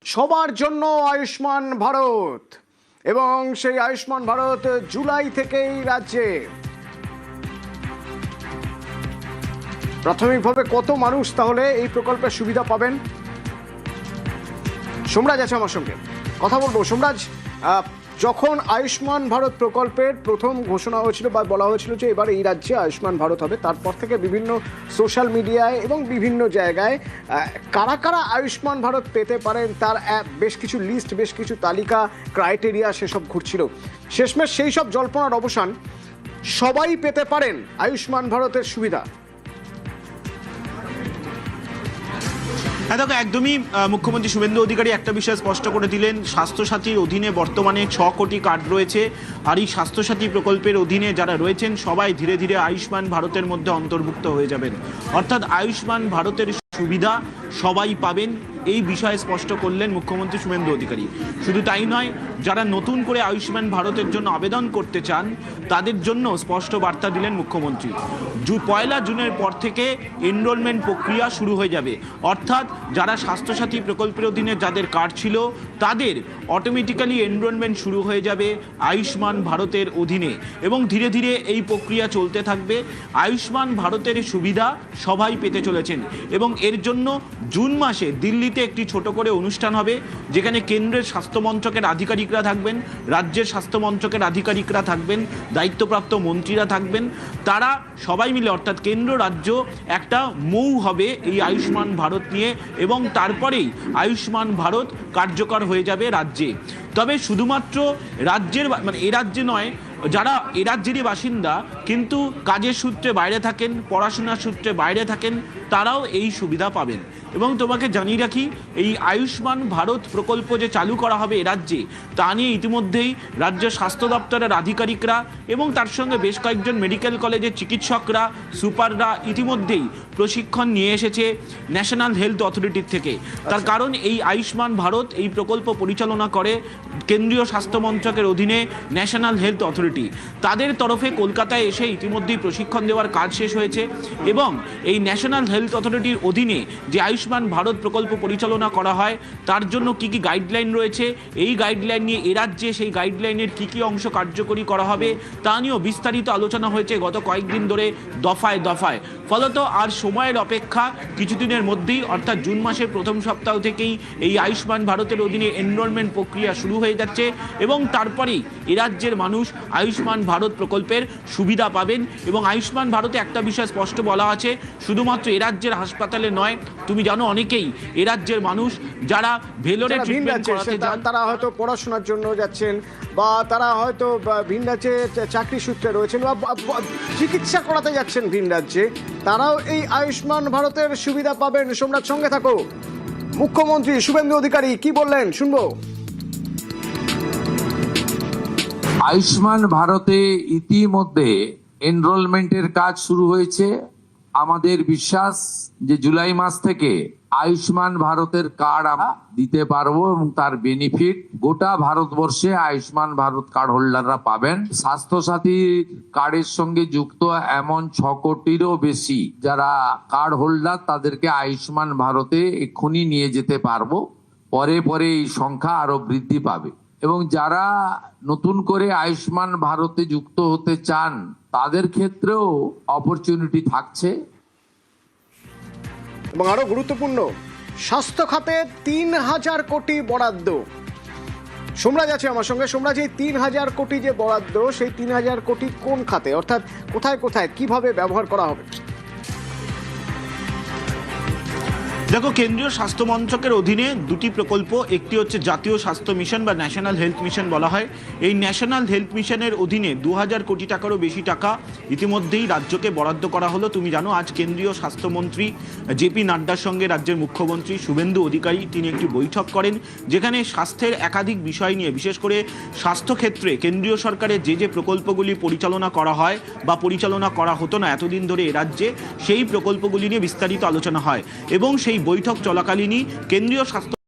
সবার জন্য আয়ুষ্মান ভারত এবং সেই আয়ুষ্মান ভারত জুলাই থেকেই রাজ্যে। প্রাথমিকভাবে কত মানুষ তাহলে এই প্রকল্পের সুবিধা পাবেন? সোমরাজ আছে আমার সঙ্গে, কথা বলবো। সোমরাজ, যখন আয়ুষ্মান ভারত প্রকল্পের প্রথম ঘোষণা হয়েছিল বা বলা হয়েছিল যে এবার এই রাজ্যে আয়ুষ্মান ভারত হবে, তারপর থেকে বিভিন্ন সোশ্যাল মিডিয়ায় এবং বিভিন্ন জায়গায় কারা কারা আয়ুষ্মান ভারত পেতে পারেন তার বেশ কিছু লিস্ট, বেশ কিছু তালিকা, ক্রাইটেরিয়া সেসব ঘুরছিল। শেষমেশ সেই সব জল্পনার অবসান, সবাই পেতে পারেন আয়ুষ্মান ভারতের সুবিধা। হ্যাঁ দেখো, একদমই মুখ্যমন্ত্রী শুভেন্দু অধিকারী একটা বিষয় স্পষ্ট করে দিলেন। স্বাস্থ্যসাথীর অধীনে বর্তমানে 6 কোটি কার্ড রয়েছে, আর এই স্বাস্থ্যসাথী প্রকল্পের অধীনে যারা রয়েছেন সবাই ধীরে ধীরে আয়ুষ্মান ভারতের মধ্যে অন্তর্ভুক্ত হয়ে যাবেন। অর্থাৎ আয়ুষ্মান ভারতের সুবিধা সবাই পাবেন, এই বিষয়ে স্পষ্ট করলেন মুখ্যমন্ত্রী শুভেন্দু অধিকারী। শুধু তাই নয়, যারা নতুন করে আয়ুষ্মান ভারতের জন্য আবেদন করতে চান তাদের জন্য স্পষ্ট বার্তা দিলেন মুখ্যমন্ত্রী। 1 জুনের পর থেকে এনরোলমেন্ট প্রক্রিয়া শুরু হয়ে যাবে। অর্থাৎ যারা স্বাস্থ্যসাথী প্রকল্পের অধীনে যাদের কার্ড ছিল তাদের অটোমেটিক্যালি এনরোলমেন্ট শুরু হয়ে যাবে আয়ুষ্মান ভারতের অধীনে, এবং ধীরে ধীরে এই প্রক্রিয়া চলতে থাকবে। আয়ুষ্মান ভারতের সুবিধা সবাই পেতে চলেছেন, এবং এর জন্য জুন মাসে দিল্লিতে একটি ছোট করে অনুষ্ঠান হবে, যেখানে কেন্দ্রের স্বাস্থ্য মন্ত্রকের আধিকারিকরা থাকবেন, রাজ্যের স্বাস্থ্য মন্ত্রকের আধিকারিকরা থাকবেন, দায়িত্বপ্রাপ্ত মন্ত্রীরা থাকবেন। তারা সবাই মিলে, অর্থাৎ কেন্দ্র রাজ্য একটা মৌ হবে এই আয়ুষ্মান ভারত নিয়ে, এবং তারপরেই আয়ুষ্মান ভারত কার্যকর হয়ে যাবে রাজ্যে। তবে শুধুমাত্র রাজ্যের, মানে এ রাজ্যে নয়, যারা এ রাজ্যেরই বাসিন্দা কিন্তু কাজের সূত্রে বাইরে থাকেন, পড়াশোনার সূত্রে বাইরে থাকেন, তারাও এই সুবিধা পাবেন। এবং তোমাকে জানিয়ে রাখি, এই আয়ুষ্মান ভারত প্রকল্প যে চালু করা হবে এ রাজ্যে, তা নিয়ে ইতিমধ্যেই রাজ্য স্বাস্থ্য দপ্তরের আধিকারিকরা এবং তার সঙ্গে বেশ কয়েকজন মেডিকেল কলেজের চিকিৎসকরা, সুপাররা ইতিমধ্যেই প্রশিক্ষণ নিয়ে এসেছে ন্যাশনাল হেলথ অথরিটির থেকে। তার কারণ এই আয়ুষ্মান ভারত এই প্রকল্প পরিচালনা করে কেন্দ্রীয় স্বাস্থ্য মন্ত্রকের অধীনে ন্যাশনাল হেলথ অথরিটি। তাদের তরফে কলকাতায় এসে ইতিমধ্যেই প্রশিক্ষণ দেওয়ার কাজ শেষ হয়েছে, এবং এই ন্যাশনাল হেলথ অথরিটির অধীনে যে আয়ুষ্মান ভারত প্রকল্প পরিচালনা করা হয় তার জন্য কি কি গাইডলাইন রয়েছে, এই গাইডলাইন নিয়ে এ রাজ্যে সেই গাইডলাইনের কি কি অংশ কার্যকরী করা হবে তা নিয়েও বিস্তারিত আলোচনা হয়েছে গত কয়েকদিন ধরে দফায় দফায়। ফলত আর সময়ের অপেক্ষা, কিছুদিনের মধ্যেই অর্থাৎ জুন মাসের প্রথম সপ্তাহ থেকেই এই আয়ুষ্মান ভারতের অধীনে এনরোলমেন্ট প্রক্রিয়া শুরু হয়ে যাচ্ছে, এবং তারপরেই এ রাজ্যের মানুষ আয়ুষ্মান ভারত প্রকল্পের সুবিধা পাবেন। এবং আয়ুষ্মান ভারতে একটা বিষয় স্পষ্ট বলা আছে, শুধুমাত্র এ রাজ্যের হাসপাতালে নয়, তুমি জানো অনেকেই এ রাজ্যের মানুষ যারা ভেলোরে ট্রিটমেন্ট করাতে যান, তারা হয়তো পড়াশোনার জন্য যাচ্ছেন, বা তারা হয়তো ভিন রাজ্যে চাকরি সূত্রে রয়েছেন, বা চিকিৎসা করাতে যাচ্ছেন ভিন রাজ্যে, তারাও এই আয়ুষ্মান ভারতের সুবিধা পাবেন। সোমরাজ, সঙ্গে থাকো। মুখ্যমন্ত্রী শুভেন্দু অধিকারী কি বললেন শুনবো। আয়ুষ্মান ভারতে ইতিমধ্যে এনরোলমেন্টের কাজ শুরু হয়েছে। আমাদের বিশ্বাস যে জুলাই মাস থেকে আয়ুষ্মান ভারতের কার্ড আমরা দিতে পারবো, এবং তার বেনিফিট গোটা ভারতবর্ষে আয়ুষ্মান ভারত কার্ড হোল্ডাররা পাবেন। স্বাস্থ্যসাথী কার্ডের সঙ্গে যুক্ত এমন 6 কোটিরও বেশি যারা কার্ড হোল্ডার, তাদেরকে আয়ুষ্মান ভারতে এক্ষুনি নিয়ে যেতে পারবো। পরে পরে এই সংখ্যা আরো বৃদ্ধি পাবে, এবং যারা নতুন করে আয়ুষ্মান ভারতে যুক্ত হতে চান তাদের ক্ষেত্রেও অপরচুনিটি থাকছে। এবং আরো গুরুত্বপূর্ণ, স্বাস্থ্য খাতে 3000 কোটি বরাদ্দ। সোমরাজ আছে আমার সঙ্গে। সোমরাজ, এই 3000 কোটি যে বরাদ্দ, সেই 3000 কোটি কোন খাতে, অর্থাৎ কোথায় কোথায় কিভাবে ব্যবহার করা হবে? দেখো, কেন্দ্রীয় স্বাস্থ্য মন্ত্রকের অধীনে 2টি প্রকল্প, একটি হচ্ছে জাতীয় স্বাস্থ্য মিশন বা ন্যাশনাল হেলথ মিশন বলা হয়। এই ন্যাশনাল হেলথ মিশনের অধীনে 2000 কোটি টাকারও বেশি টাকা ইতিমধ্যেই রাজ্যকে বরাদ্দ করা হলো। তুমি জানো, আজ কেন্দ্রীয় স্বাস্থ্যমন্ত্রী জেপি নাড্ডার সঙ্গে রাজ্যের মুখ্যমন্ত্রী শুভেন্দু অধিকারী তিনি একটি বৈঠক করেন, যেখানে স্বাস্থ্যের একাধিক বিষয় নিয়ে, বিশেষ করে স্বাস্থ্যক্ষেত্রে কেন্দ্রীয় সরকারের যে প্রকল্পগুলি পরিচালনা করা হয় বা পরিচালনা করা হতো না এতদিন ধরে এ রাজ্যে, সেই প্রকল্পগুলি নিয়ে বিস্তারিত আলোচনা হয়। এবং সেই বৈঠক চলাকালীনই কেন্দ্রীয় স্বাস্থ্য